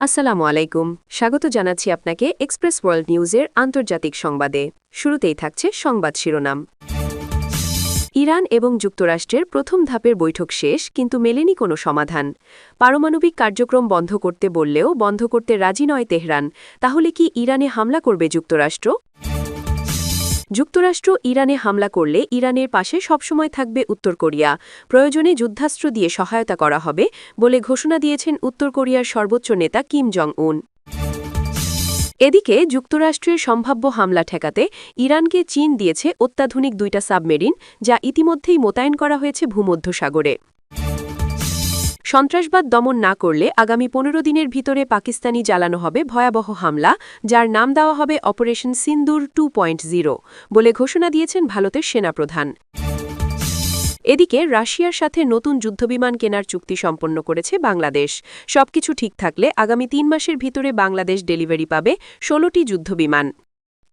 আসসালামু আলাইকুম। স্বাগত জানাচ্ছি আপনাকে এক্সপ্রেস ওয়ার্ল্ড নিউজের আন্তর্জাতিক সংবাদে। শুরুতেই থাকছে সংবাদ শিরোনাম। ইরান এবং যুক্তরাষ্ট্রের প্রথম ধাপের বৈঠক শেষ, কিন্তু মেলেনি কোনো সমাধান। পারমাণবিক কার্যক্রম বন্ধ করতে বললেও বন্ধ করতে রাজি নয় তেহরান। তাহলে কি ইরানে হামলা করবে যুক্তরাষ্ট্র? যুক্তরাষ্ট্র ইরানে হামলা করলে ইরানের পাশে সবসময় থাকবে উত্তর কোরিয়া। প্রয়োজনে যুদ্ধাস্ত্র দিয়ে সহায়তা করা হবে বলে ঘোষণা দিয়েছেন উত্তর কোরিয়ার সর্বোচ্চ নেতা কিম জং উন। এদিকে যুক্তরাষ্ট্রের সম্ভাব্য হামলা ঠেকাতে ইরানকে চীন দিয়েছে অত্যাধুনিক 2টা সাবমেরিন, যা ইতিমধ্যেই মোতায়েন করা হয়েছে ভূমধ্যসাগরে। সন্ত্রাসবাদ দমন না করলে আগামী 15 দিনের ভিতরে পাকিস্তানি চালানো হবে ভয়াবহ হামলা, যার নাম দেওয়া হবে অপারেশন সিন্দুর 2.0 বলে ঘোষণা দিয়েছেন ভারতের সেনাপ্রধান। এদিকে রাশিয়ার সাথে নতুন যুদ্ধবিমান কেনার চুক্তি সম্পন্ন করেছে বাংলাদেশ। সবকিছু ঠিক থাকলে আগামী 3 মাসের ভিতরে বাংলাদেশ ডেলিভারি পাবে 16টি যুদ্ধবিমান।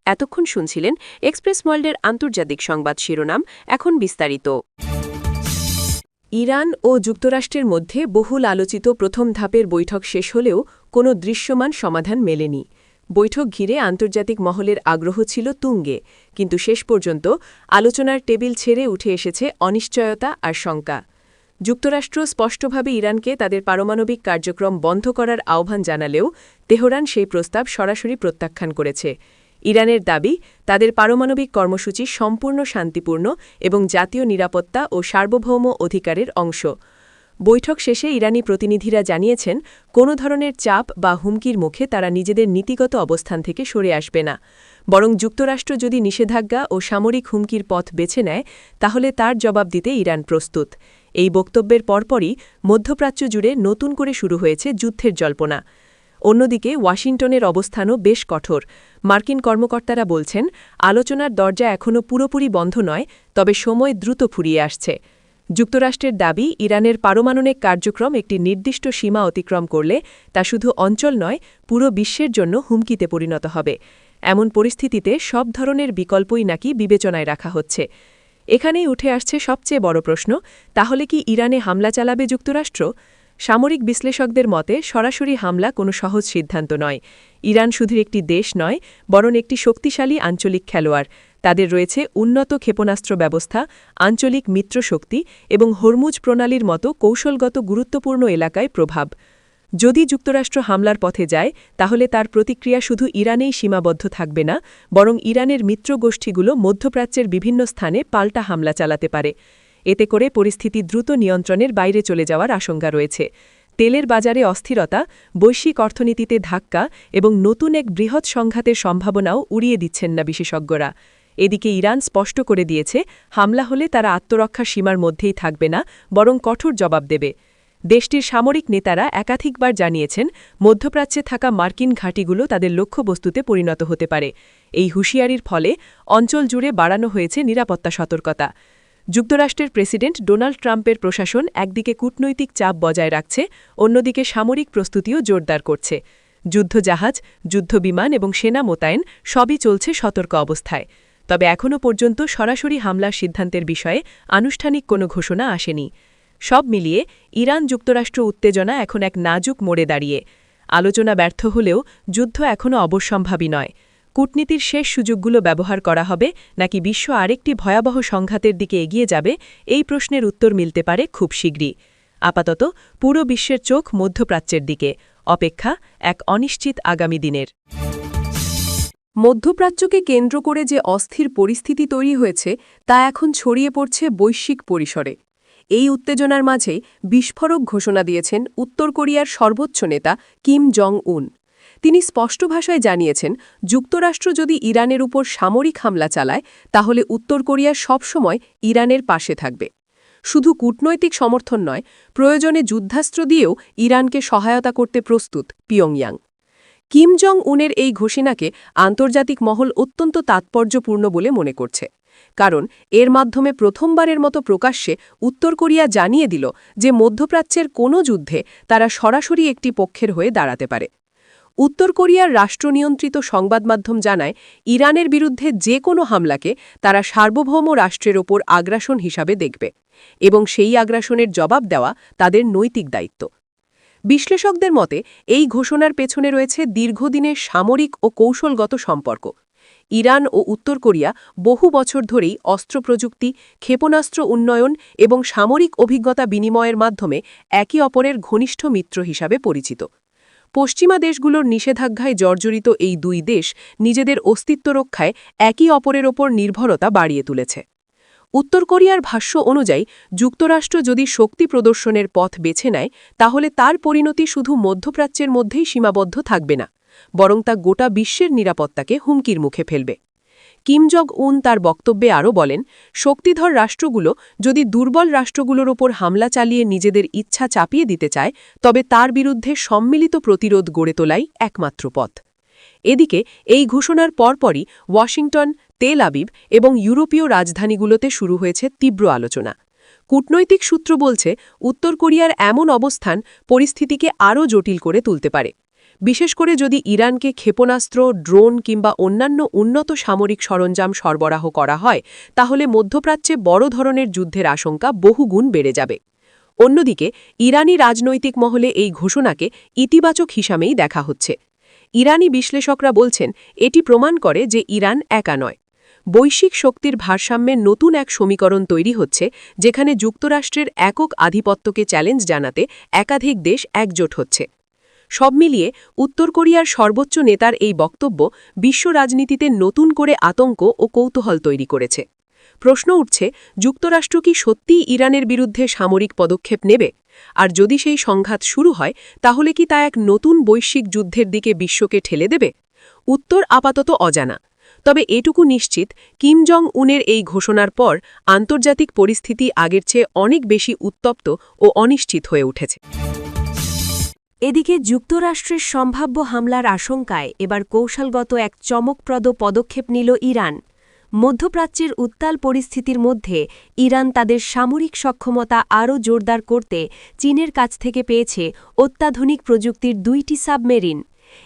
এতক্ষণ শুনছিলেন এক্সপ্রেস ওয়ার্ল্ডের আন্তর্জাতিক সংবাদ শিরোনাম। এখন বিস্তারিত। ইরান ও যুক্তরাষ্ট্রের মধ্যে বহুল আলোচিত প্রথম ধাপের বৈঠক শেষ হলেও কোনো দৃশ্যমান সমাধান মেলেনি। বৈঠক ঘিরে আন্তর্জাতিক মহলের আগ্রহ ছিল তুঙ্গে, কিন্তু শেষ পর্যন্ত আলোচনার টেবিল ছেড়ে উঠে এসেছে অনিশ্চয়তা আর শঙ্কা। যুক্তরাষ্ট্র স্পষ্টভাবে ইরানকে তাদের পারমাণবিক কার্যক্রম বন্ধ করার আহ্বান জানালেও তেহরান সেই প্রস্তাব সরাসরি প্রত্যাখ্যান করেছে। ইরানের দাবি, তাদের পারমাণবিক কর্মসূচি সম্পূর্ণ শান্তিপূর্ণ এবং জাতীয় নিরাপত্তা ও সার্বভৌম অধিকারের অংশ। বৈঠক শেষে ইরানি প্রতিনিধিরা জানিয়েছেন, কোনো ধরনের চাপ বা হুমকির মুখে তারা নিজেদের নীতিগত অবস্থান থেকে সরে আসবে না। বরং যুক্তরাষ্ট্র যদি নিষেধাজ্ঞা ও সামরিক হুমকির পথ বেছে নেয়, তাহলে তার জবাব দিতে ইরান প্রস্তুত। এই বক্তব্যের পরপরই মধ্যপ্রাচ্য জুড়ে নতুন করে শুরু হয়েছে যুদ্ধের জল্পনা। অন্যদিকে ওয়াশিংটনের অবস্থানও বেশ কঠোর। মার্কিন কর্মকর্তারা বলছেন, আলোচনার দরজা এখনও পুরোপুরি বন্ধ নয়, তবে সময় দ্রুত ফুরিয়ে আসছে। যুক্তরাষ্ট্রের দাবি, ইরানের পারমাণবিক কার্যক্রম একটি নির্দিষ্ট সীমা অতিক্রম করলে তা শুধু অঞ্চল নয়, পুরো বিশ্বের জন্য হুমকিতে পরিণত হবে। এমন পরিস্থিতিতে সব ধরনের বিকল্পই নাকি বিবেচনায় রাখা হচ্ছে। এখানেই উঠে আসছে সবচেয়ে বড় প্রশ্ন, তাহলে কি ইরানে হামলা চালাবে যুক্তরাষ্ট্র? সামরিক বিশ্লেষকদের মতে সরাসরি হামলা কোনো সহজ সিদ্ধান্ত নয়। ইরান শুধু একটি দেশ নয়, বরং একটি শক্তিশালী আঞ্চলিক খেলোয়াড়। তাদের রয়েছে উন্নত ক্ষেপণাস্ত্র ব্যবস্থা, আঞ্চলিক মিত্রশক্তি এবং হরমুজ প্রণালীর মতো কৌশলগত গুরুত্বপূর্ণ এলাকায় প্রভাব। যদি যুক্তরাষ্ট্র হামলার পথে যায়, তাহলে তার প্রতিক্রিয়া শুধু ইরানেই সীমাবদ্ধ থাকবে না, বরং ইরানের মিত্রগোষ্ঠীগুলো মধ্যপ্রাচ্যের বিভিন্ন স্থানে পাল্টা হামলা চালাতে পারে। এতে করে পরিস্থিতি দ্রুত নিয়ন্ত্রণের বাইরে চলে যাওয়ার আশঙ্কা রয়েছে। তেলের বাজারে অস্থিরতা, বৈশ্বিক অর্থনীতিতে ধাক্কা এবং নতুন এক বৃহৎ সংঘাতের সম্ভাবনাও উড়িয়ে দিচ্ছেন না বিশেষজ্ঞরা। এদিকে ইরান স্পষ্ট করে দিয়েছে, হামলা হলে তারা আত্মরক্ষার সীমার মধ্যেই থাকবে না, বরং কঠোর জবাব দেবে। দেশটির সামরিক নেতারা একাধিকবার জানিয়েছেন, মধ্যপ্রাচ্যে থাকা মার্কিন ঘাঁটিগুলো তাদের লক্ষ্যবস্তুতে পরিণত হতে পারে। এই হুঁশিয়ারির ফলে অঞ্চল জুড়ে বাড়ানো হয়েছে নিরাপত্তা সতর্কতা। যুক্তরাষ্ট্রের প্রেসিডেন্ট ডোনাল্ড ট্রাম্পের প্রশাসন একদিকে কূটনৈতিক চাপ বজায় রাখছে, অন্যদিকে সামরিক প্রস্তুতিও জোরদার করছে। যুদ্ধজাহাজ, যুদ্ধবিমান এবং সেনা মোতায়েন সবই চলছে সতর্ক অবস্থায়। তবে এখনও পর্যন্ত সরাসরি হামলার সিদ্ধান্তের বিষয়ে আনুষ্ঠানিক কোনো ঘোষণা আসেনি। সব মিলিয়ে ইরান যুক্তরাষ্ট্র উত্তেজনা এখন এক নাজুক মোড়ে দাঁড়িয়ে। আলোচনা ব্যর্থ হলেও যুদ্ধ এখনও অবশ্যম্ভাবী নয়। কূটনীতির শেষ সুযোগগুলো ব্যবহার করা হবে নাকি বিশ্ব আরেকটি ভয়াবহ সংঘাতের দিকে এগিয়ে যাবে, এই প্রশ্নের উত্তর মিলতে পারে খুব শীঘ্রই। আপাতত পুরো বিশ্বের চোখ মধ্যপ্রাচ্যের দিকে, অপেক্ষা এক অনিশ্চিত আগামী দিনের। মধ্যপ্রাচ্যকে কেন্দ্র করে যে অস্থির পরিস্থিতি তৈরি হয়েছে, তা এখন ছড়িয়ে পড়ছে বৈশ্বিক পরিসরে। এই উত্তেজনার মাঝে বিস্ফোরক ঘোষণা দিয়েছেন উত্তর কোরিয়ার সর্বোচ্চ নেতা কিম জং উন। তিনি স্পষ্ট ভাষায় জানিয়েছেন, যুক্তরাষ্ট্র যদি ইরানের উপর সামরিক হামলা চালায়, তাহলে উত্তর কোরিয়া সবসময় ইরানের পাশে থাকবে। শুধু কূটনৈতিক সমর্থন নয়, প্রয়োজনে যুদ্ধাস্ত্র দিয়েও ইরানকে সহায়তা করতে প্রস্তুত পিয়ংইয়াং। কিম জং উনের এই ঘোষণাকে আন্তর্জাতিক মহল অত্যন্ত তাৎপর্যপূর্ণ বলে মনে করছে। কারণ এর মাধ্যমে প্রথমবারের মতো প্রকাশ্যে উত্তর কোরিয়া জানিয়ে দিল যে মধ্যপ্রাচ্যের কোনো যুদ্ধে তারা সরাসরি একটি পক্ষের হয়ে দাঁড়াতে পারে। উত্তর কোরিয়ার রাষ্ট্রনিয়ন্ত্রিত সংবাদমাধ্যম জানায়, ইরানের বিরুদ্ধে যে কোনো হামলাকে তারা সার্বভৌম রাষ্ট্রের ওপর আগ্রাসন হিসাবে দেখবে এবং সেই আগ্রাসনের জবাব দেওয়া তাদের নৈতিক দায়িত্ব। বিশ্লেষকদের মতে এই ঘোষণার পেছনে রয়েছে দীর্ঘদিনের সামরিক ও কৌশলগত সম্পর্ক। ইরান ও উত্তর কোরিয়া বহু বছর ধরেই অস্ত্র প্রযুক্তি, ক্ষেপণাস্ত্র উন্নয়ন এবং সামরিক অভিজ্ঞতা বিনিময়ের মাধ্যমে একে অপরের ঘনিষ্ঠ মিত্র হিসাবে পরিচিত। পশ্চিমা দেশগুলোর নিষেধাজ্ঞায় জর্জরিত এই দুই দেশ নিজেদের অস্তিত্ব রক্ষায় একে অপরের ওপর নির্ভরতা বাড়িয়ে তুলেছে। উত্তর কোরিয়ার ভাষ্য অনুযায়ী যুক্তরাষ্ট্র যদি শক্তি প্রদর্শনের পথ বেছে নেয় তাহলে তার পরিণতি শুধু মধ্যপ্রাচ্যের মধ্যেই সীমাবদ্ধ থাকবে না, বরং তা গোটা বিশ্বের নিরাপত্তাকে হুমকির মুখে ফেলবে। কিম জং উন তার বক্তব্যে আরও বলেন, শক্তিধর রাষ্ট্রগুলো যদি দুর্বল রাষ্ট্রগুলোর ওপর হামলা চালিয়ে নিজেদের ইচ্ছা চাপিয়ে দিতে চায় তবে তার বিরুদ্ধে সম্মিলিত প্রতিরোধ গড়ে তোলাই একমাত্র পথ। এদিকে এই ঘোষণার পরপরই ওয়াশিংটন, তেল আবিব এবং ইউরোপীয় রাজধানীগুলোতে শুরু হয়েছে তীব্র আলোচনা। কূটনৈতিক সূত্র বলছে উত্তর কোরিয়ার এমন অবস্থান পরিস্থিতিকে আরও জটিল করে তুলতে পারে, বিশেষ করে যদি ইরানকে ক্ষেপণাস্ত্র, ড্রোন কিংবা অন্যান্য উন্নত সামরিক সরঞ্জাম সরবরাহ করা হয় তাহলে মধ্যপ্রাচ্যে বড় ধরনের যুদ্ধের আশঙ্কা বহুগুণ বেড়ে যাবে। অন্যদিকে ইরানি রাজনৈতিক মহলে এই ঘোষণাকে ইতিবাচক হিসাবেই দেখা হচ্ছে। ইরানি বিশ্লেষকরা বলছেন এটি প্রমাণ করে যে ইরান একা নয়। বৈশ্বিক শক্তির ভারসাম্যের নতুন এক সমীকরণ তৈরি হচ্ছে, যেখানে যুক্তরাষ্ট্রের একক আধিপত্যকে চ্যালেঞ্জ জানাতে একাধিক দেশ একজোট হচ্ছে। সব মিলিয়ে উত্তর কোরিয়ার সর্বোচ্চ নেতার এই বক্তব্য বিশ্ব রাজনীতিতে নতুন করে আতঙ্ক ও কৌতূহল তৈরি করেছে। প্রশ্ন উঠছে, যুক্তরাষ্ট্র কি সত্যিই ইরানের বিরুদ্ধে সামরিক পদক্ষেপ নেবে? আর যদি সেই সংঘাত শুরু হয় তাহলে কি তা এক নতুন বৈশ্বিক যুদ্ধের দিকে বিশ্বকে ঠেলে দেবে? উত্তর আপাতত অজানা। তবে এটুকু নিশ্চিত, কিম জং উনের এই ঘোষণার পর আন্তর্জাতিক পরিস্থিতি আগের চেয়ে অনেক বেশি উত্তপ্ত ও অনিশ্চিত হয়ে উঠেছে। এদিকে যুক্তরাষ্ট্রের সম্ভাব্য হামলার আশঙ্কায় এবার কৌশলগত এক চমকপ্রদ পদক্ষেপ নিল ইরান। মধ্যপ্রাচ্যের উত্তাল পরিস্থিতির মধ্যে ইরান তাদের সামরিক সক্ষমতা আরও জোরদার করতে চীনের কাছ থেকে পেয়েছে অত্যাধুনিক প্রযুক্তির 2টি সাবমেরিন।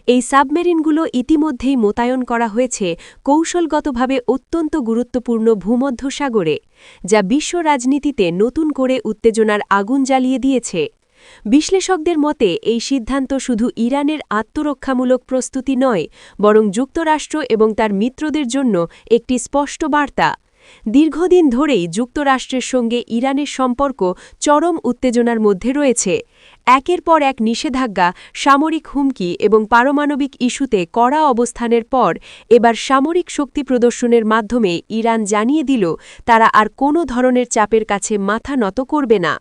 এই সাবমেরিনগুলো ইতিমধ্যেই মোতায়েন করা হয়েছে কৌশলগতভাবে অত্যন্ত গুরুত্বপূর্ণ ভূমধ্যসাগরে, যা বিশ্ব রাজনীতিতে নতুন করে উত্তেজনার আগুন জ্বালিয়ে দিয়েছে। বিশ্লেষকদের মতে এই সিদ্ধান্ত শুধু ইরানের আত্মরক্ষামূলক প্রস্তুতি নয়, বরং যুক্তরাষ্ট্র এবং তার মিত্রদের জন্য একটি স্পষ্ট বার্তা। দীর্ঘদিন ধরেই যুক্তরাষ্ট্রের সঙ্গে ইরানের সম্পর্ক চরম উত্তেজনার মধ্যে রয়েছে। একের পর এক নিষেধাজ্ঞা, সামরিক হুমকি এবং পারমাণবিক ইস্যুতে কড়া অবস্থানের পর এবার সামরিক শক্তি প্রদর্শনের মাধ্যমে ইরান জানিয়ে দিল তারা আর কোনো ধরনের চাপের কাছে মাথা নত করবে না।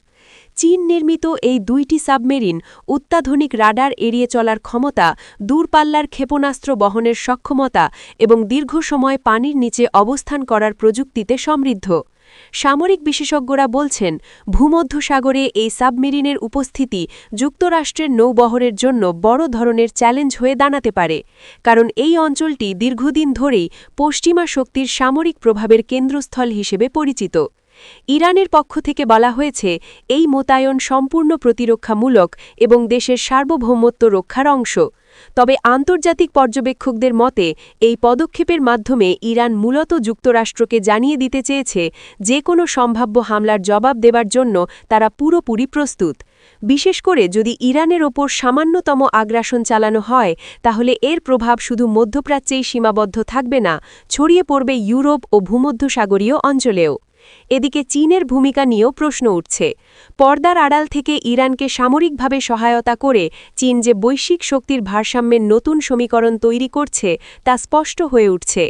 চীন নির্মিত এই 2টি সাবমেরিন অত্যাধুনিক রাডার এড়িয়ে চলার ক্ষমতা, দূরপাল্লার ক্ষেপণাস্ত্র বহনের সক্ষমতা এবং দীর্ঘ সময় পানির নিচে অবস্থান করার প্রযুক্তিতে সমৃদ্ধ। সামরিক বিশেষজ্ঞরা বলছেন ভূমধ্যসাগরে এই সাবমেরিনের উপস্থিতি যুক্তরাষ্ট্রের নৌবহরের জন্য বড় ধরনের চ্যালেঞ্জ হয়ে দাঁড়াতে পারে, কারণ এই অঞ্চলটি দীর্ঘদিন ধরেই পশ্চিমা শক্তির সামরিক প্রভাবের কেন্দ্রস্থল হিসেবে পরিচিত। ইরানের পক্ষ থেকে বলা হয়েছে এই মোতায়েন সম্পূর্ণ প্রতিরক্ষামূলক এবং দেশের সার্বভৌমত্ব রক্ষার অংশ। তবে আন্তর্জাতিক পর্যবেক্ষকদের মতে এই পদক্ষেপের মাধ্যমে ইরান মূলত যুক্তরাষ্ট্রকে জানিয়ে দিতে চেয়েছে যে কোনো সম্ভাব্য হামলার জবাব দেবার জন্য তারা পুরোপুরি প্রস্তুত। বিশেষ করে যদি ইরানের ওপর সামান্যতম আগ্রাসন চালানো হয় তাহলে এর প্রভাব শুধু মধ্যপ্রাচ্যেই সীমাবদ্ধ থাকবে না, ছড়িয়ে পড়বে ইউরোপ ও ভূমধ্যসাগরীয় অঞ্চলেও। এদিকে চীনের ভূমিকা নিয়েও প্রশ্ন উঠছে। পর্দার আড়াল থেকে ইরানকে সামরিকভাবে সহায়তা করে চীন যে বৈশ্বিক শক্তির ভারসাম্যের নতুন সমীকরণ তৈরি করছে তা স্পষ্ট হয়ে উঠছে।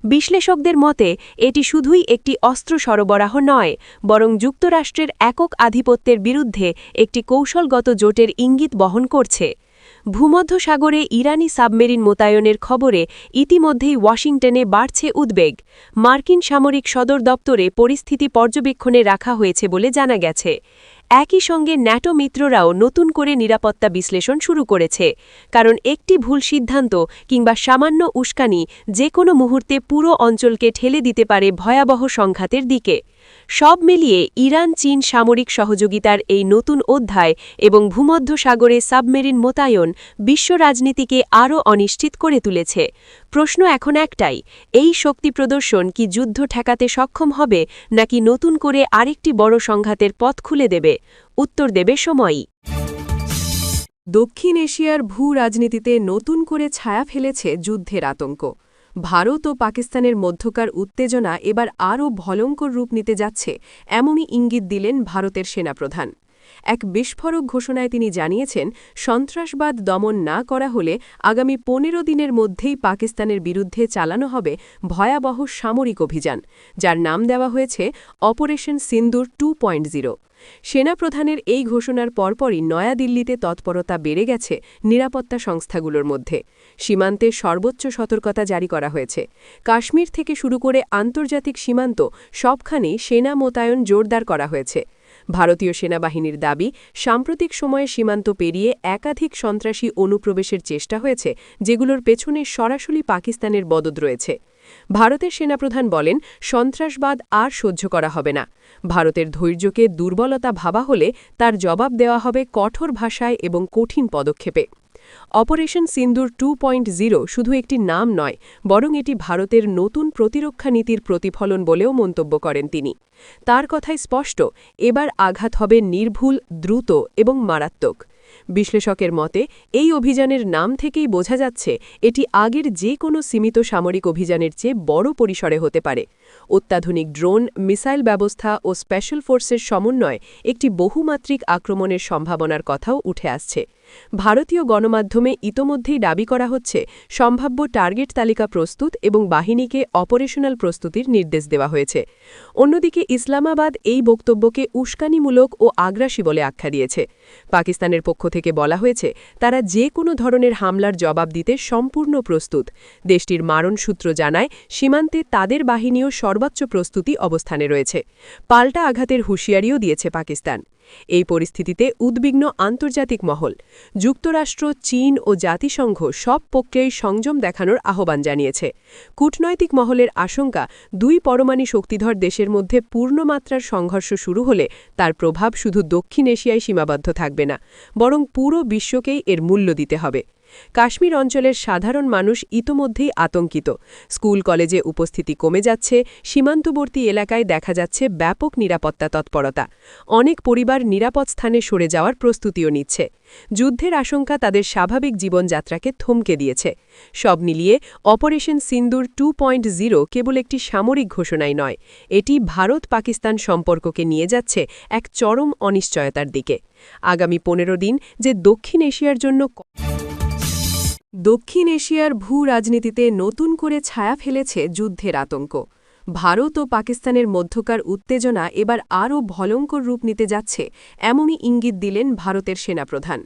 বিশ্লেষকদের মতে এটি শুধুই একটি অস্ত্র সরবরাহ নয়, বরং যুক্তরাষ্ট্রের একক আধিপত্যের বিরুদ্ধে একটি কৌশলগত জোটের ইঙ্গিত বহন করছে। ভূমধ্যসাগরে ইরানি সাবমেরিন মোতায়েনের খবরে ইতিমধ্যেই ওয়াশিংটনে বাড়ছে উদ্বেগ। মার্কিন সামরিক সদর দপ্তরে পরিস্থিতি পর্যবেক্ষণে রাখা হয়েছে বলে জানা গেছে। একই সঙ্গে ন্যাটো মিত্ররাও নতুন করে নিরাপত্তা বিশ্লেষণ শুরু করেছে, কারণ একটি ভুল সিদ্ধান্ত কিংবা সামান্য উস্কানি যে কোনো মুহূর্তে পুরো অঞ্চলকে ঠেলে দিতে পারে ভয়াবহ সংঘাতের দিকে। সব মিলিয়ে ইরান চীন সামরিক সহযোগিতার এই নতুন অধ্যায় এবং ভূমধ্যসাগরে সাবমেরিন মোতায়েন বিশ্ব রাজনীতিকে আরও অনিশ্চিত করে তুলেছে। প্রশ্ন এখন একটাই, এই শক্তি প্রদর্শন কি যুদ্ধ ঠেকাতে সক্ষম হবে নাকি নতুন করে আরেকটি বড় সংঘাতের পথ খুলে দেবে? উত্তর দেবে সময়ই। দক্ষিণ এশিয়ার ভূ-রাজনীতিতে নতুন করে ছায়া ফেলেছে যুদ্ধের আতঙ্ক। ভারত ও পাকিস্তানের মধ্যকার উত্তেজনা এবার আরও ভয়ঙ্কর রূপ নিতে যাচ্ছে, এমনই ইঙ্গিত দিলেন ভারতের সেনাপ্রধান। এক বিস্ফোরক ঘোষণায় তিনি জানিয়েছেন, সন্ত্রাসবাদ দমন না করা হলে আগামী ১৫ দিনের মধ্যেই পাকিস্তানের বিরুদ্ধে চালানো হবে ভয়াবহ সামরিক অভিযান, যার নাম দেওয়া হয়েছে অপারেশন সিন্দুর 2.0। সেনাপ্রধানের এই ঘোষণার পরপরই নয়াদিল্লিতে তৎপরতা বেড়ে গেছে নিরাপত্তা সংস্থাগুলোর মধ্যে। সীমান্তে সর্বোচ্চ সতর্কতা জারি করা হয়েছে। কাশ্মীর থেকে শুরু করে আন্তর্জাতিক সীমান্ত সবখানেই সেনা মোতায়েন জোরদার করা হয়েছে। ভারতীয় সেনাবাহিনীর দাবি, সাম্প্রতিক সময়ে সীমান্ত পেরিয়ে একাধিক সন্ত্রাসী অনুপ্রবেশের চেষ্টা হয়েছে, যেগুলোর পেছনে সরাসরি পাকিস্তানের মদদ রয়েছে। ভারতের সেনাপ্রধান বলেন, সন্ত্রাসবাদ আর সহ্য করা হবে না। ভারতের ধৈর্যকে দুর্বলতা ভাবা হলে তার জবাব দেওয়া হবে কঠোর ভাষায় এবং কঠিন পদক্ষেপে। অপারেশন সিন্দুর 2.0 শুধু একটি নাম নয়, বরং এটি ভারতের নতুন প্রতিরক্ষা নীতির প্রতিফলন বলেও মন্তব্য করেন তিনি। তার কথাই স্পষ্ট, এবার আঘাত হবে নির্ভুল, দ্রুত এবং মারাত্মক। বিশ্লেষকের মতে, এই অভিযানের নাম থেকেই বোঝা যাচ্ছে এটি আগের যে কোনো সীমিত সামরিক অভিযানের চেয়ে বড় পরিসরে হতে পারে। অত্যাধুনিক ড্রোন, মিসাইল ব্যবস্থা ও স্পেশাল ফোর্সের সমন্বয়ে একটি বহুমাত্রিক আক্রমণের সম্ভাবনার কথাও উঠে আসছে। ভারতীয় গণমাধ্যমে ইতোমধ্যেই দাবি করা হচ্ছে, সম্ভাব্য টার্গেট তালিকা প্রস্তুত এবং বাহিনীকে অপারেশনাল প্রস্তুতির নির্দেশ দেওয়া হয়েছে। অন্যদিকে ইসলামাবাদ এই বক্তব্যকে উস্কানিমূলক ও আগ্রাসী বলে আখ্যা দিয়েছে। পাকিস্তানের পক্ষ থেকে বলা হয়েছে, তারা যে কোনো ধরনের হামলার জবাব দিতে সম্পূর্ণ প্রস্তুত। দেশটির মারণ সূত্র জানায়, সীমান্তে তাদের বাহিনীও সর্বোচ্চ প্রস্তুতি অবস্থানে রয়েছে। পাল্টা আঘাতের হুঁশিয়ারিও দিয়েছে পাকিস্তান। এই পরিস্থিতিতে উদ্বিগ্ন আন্তর্জাতিক মহল। যুক্তরাষ্ট্র, চীন ও জাতিসংঘ সব পক্ষেই সংযম দেখানোর আহ্বান জানিয়েছে। কূটনৈতিক মহলের আশঙ্কা, দুই পরমাণু শক্তিধর দেশের মধ্যে পূর্ণমাত্রার সংঘর্ষ শুরু হলে তার প্রভাব শুধু দক্ষিণ এশিয়ায় সীমাবদ্ধ থাকবে না, বরং পুরো বিশ্বকেই এর মূল্য দিতে হবে। কাশ্মীর অঞ্চলের সাধারণ মানুষ ইতোমধ্যেই আতঙ্কিত। স্কুল কলেজে উপস্থিতি কমে যাচ্ছে, সীমান্তবর্তী এলাকায় দেখা যাচ্ছে ব্যাপক নিরাপত্তা তৎপরতা। অনেক পরিবার নিরাপদ স্থানে সরে যাওয়ার প্রস্তুতিও নিচ্ছে। যুদ্ধের আশঙ্কা তাদের স্বাভাবিক জীবনযাত্রাকে থমকে দিয়েছে। সব মিলিয়ে অপারেশন সিন্দুর 2.0 কেবল একটি সামরিক ঘোষণাই নয়, এটি ভারত-পাকিস্তান সম্পর্ককে নিয়ে যাচ্ছে এক চরম অনিশ্চয়তার দিকে। আগামী 15 দিন যে দক্ষিণ এশিয়ার জন্য দক্ষিণ এশিয়ার ভূ-রাজনীতিতে নতুন করে ছায়া ফেলেছে যুদ্ধের আতঙ্ক। ভারত ও পাকিস্তানের মধ্যকার উত্তেজনা এবার আরও ভয়ঙ্কর রূপ নিতে যাচ্ছে, এমনই ইঙ্গিত দিলেন ভারতের সেনাপ্রধান।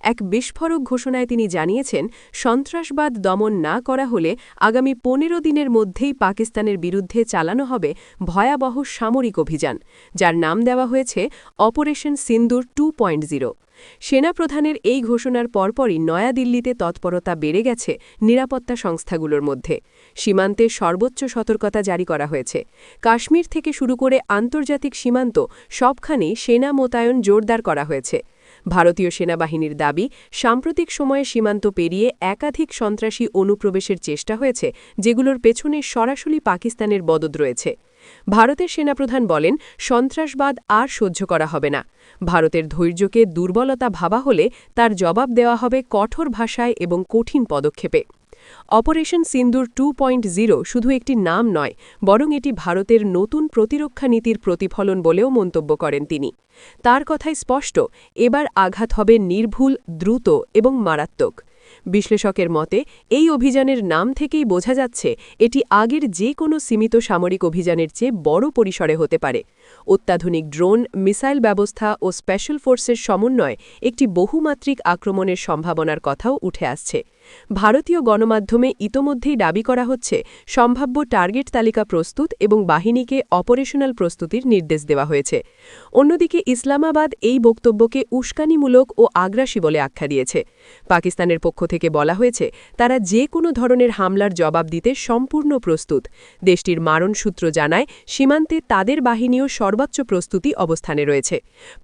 এক বিস্ফোরক ঘোষণায় তিনি জানিয়েছেন, সন্ত্রাসবাদ দমন না করা হলে আগামী 15 দিনের মধ্যেই পাকিস্তানের বিরুদ্ধে চালানো হবে ভয়াবহ সামরিক অভিযান, যার নাম দেওয়া হয়েছে অপারেশন সিন্দুর 2.0। সেনাপ্রধানের এই ঘোষণার পরপরই নয়াদিল্লিতে তৎপরতা বেড়ে গেছে নিরাপত্তা সংস্থাগুলোর মধ্যে। সীমান্তে সর্বোচ্চ সতর্কতা জারি করা হয়েছে। কাশ্মীর থেকে শুরু করে আন্তর্জাতিক সীমান্ত সবখানেই সেনা মোতায়েন জোরদার করা হয়েছে। ভারতীয় সেনাবাহিনীর দাবি, সাম্প্রতিক সময়ে সীমান্ত পেরিয়ে একাধিক সন্ত্রাসী অনুপ্রবেশের চেষ্টা হয়েছে, যেগুলোর পেছনে সরাসরি পাকিস্তানের মদদ রয়েছে। ভারতের সেনাপ্রধান বলেন, সন্ত্রাসবাদ আর সহ্য করা হবে না। ভারতের ধৈর্যকে দুর্বলতা ভাবা হলে তার জবাব দেওয়া হবে কঠোর ভাষায় এবং কঠিন পদক্ষেপে। অপারেশন সিন্দুর 2.0 শুধু একটি নাম নয়, বরং এটি ভারতের নতুন প্রতিরক্ষা নীতির প্রতিফলন বলেও মন্তব্য করেন তিনি। তার কথাই স্পষ্ট, এবার আঘাত হবে নির্ভুল, দ্রুত এবং মারাত্মক। বিশ্লেষকের মতে, এই অভিযানের নাম থেকেই বোঝা যাচ্ছে এটি আগের যে কোনো সীমিত সামরিক অভিযানের চেয়ে বড় পরিসরে হতে পারে। অত্যাধুনিক ড্রোন, মিসাইল ব্যবস্থা ও স্পেশাল ফোর্সের সমন্বয়ে একটি বহুমাত্রিক আক্রমণের সম্ভাবনার কথাও উঠে আসছে। ভারতীয় গণমাধ্যমে ইতোমধ্যেই দাবি করা হচ্ছে, সম্ভাব্য টার্গেট তালিকা প্রস্তুত এবং বাহিনীকে অপারেশনাল প্রস্তুতির নির্দেশ দেওয়া হয়েছে। অন্যদিকে ইসলামাবাদ এই বক্তব্যকে উস্কানিমূলক ও আগ্রাসী বলে আখ্যা দিয়েছে। পাকিস্তানের পক্ষ থেকে বলা হয়েছে, তারা যে কোনো ধরনের হামলার জবাব দিতে সম্পূর্ণ প্রস্তুত। দেশটির মারণ সূত্র জানায়, সীমান্তে তাদের বাহিনীও সর্বোচ্চ প্রস্তুতি অবস্থানে রয়েছে।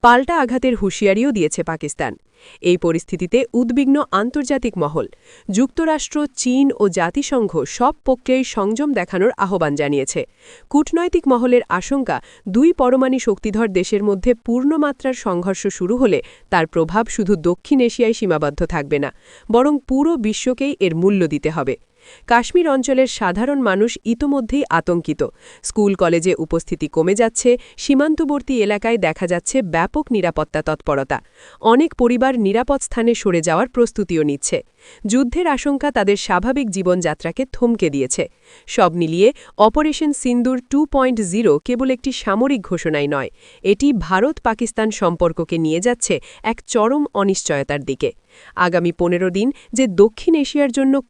পাল্টা আঘাতের হুঁশিয়ারিও দিয়েছে পাকিস্তান। এই পরিস্থিতিতে উদ্বিগ্ন আন্তর্জাতিক মহল। যুক্তরাষ্ট্র, চীন ও জাতিসংঘ সব পক্ষেই সংযম দেখানোর আহ্বান জানিয়েছে। কূটনৈতিক মহলের আশঙ্কা, দুই পরমাণু শক্তিধর দেশের মধ্যে পূর্ণমাত্রার সংঘর্ষ শুরু হলে তার প্রভাব শুধু দক্ষিণ এশিয়ায় সীমাবদ্ধ থাকবে না, বরং পুরো বিশ্বকেই এর মূল্য দিতে হবে। কাশ্মীর অঞ্চলের সাধারণ মানুষ ইতোমধ্যেই আতঙ্কিত। স্কুল কলেজে উপস্থিতি কমে যাচ্ছে, সীমান্তবর্তী এলাকায় দেখা যাচ্ছে ব্যাপক নিরাপত্তা তৎপরতা। অনেক পরিবার নিরাপদ স্থানে সরে যাওয়ার প্রস্তুতিও নিচ্ছে। যুদ্ধের আশঙ্কা তাদের স্বাভাবিক জীবনযাত্রাকে থমকে দিয়েছে। সব মিলিয়ে অপারেশন সিন্দুর 2.0 কেবল একটি সামরিক ঘোষণাই নয়, এটি ভারত-পাকিস্তান সম্পর্ককে নিয়ে যাচ্ছে এক চরম অনিশ্চয়তার দিকে। আগামী 15 দিন যে দক্ষিণ এশিয়ার জন্য